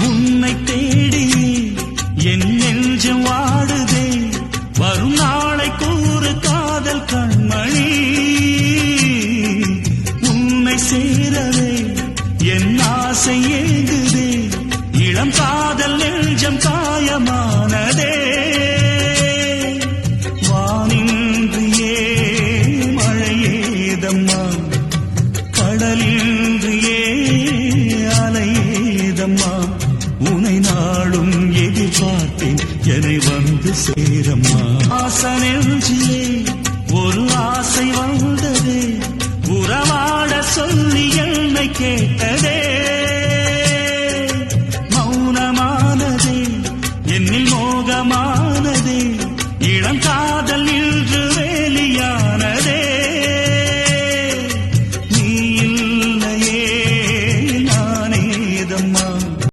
உன்னை தேடி என் நெஞ்சம் வாடுதே வரும் நாளை கூறு காதல் கண்மணி உன்னை சேரவே என் ஆசை ஏங்குதே இளம் காதல் நெஞ்சம் காயமானதே வானின்றியே மழையேதம்மா கடலின்றியே அலையேதம்மா உனை நாளும் எதிர்பார்த்தேன் என்னை வந்து சேரம்மா ஆசனெஞ்சிலே ஒரு ஆசை வந்ததே உறவாட சொல்லி என்னை கேட்டதே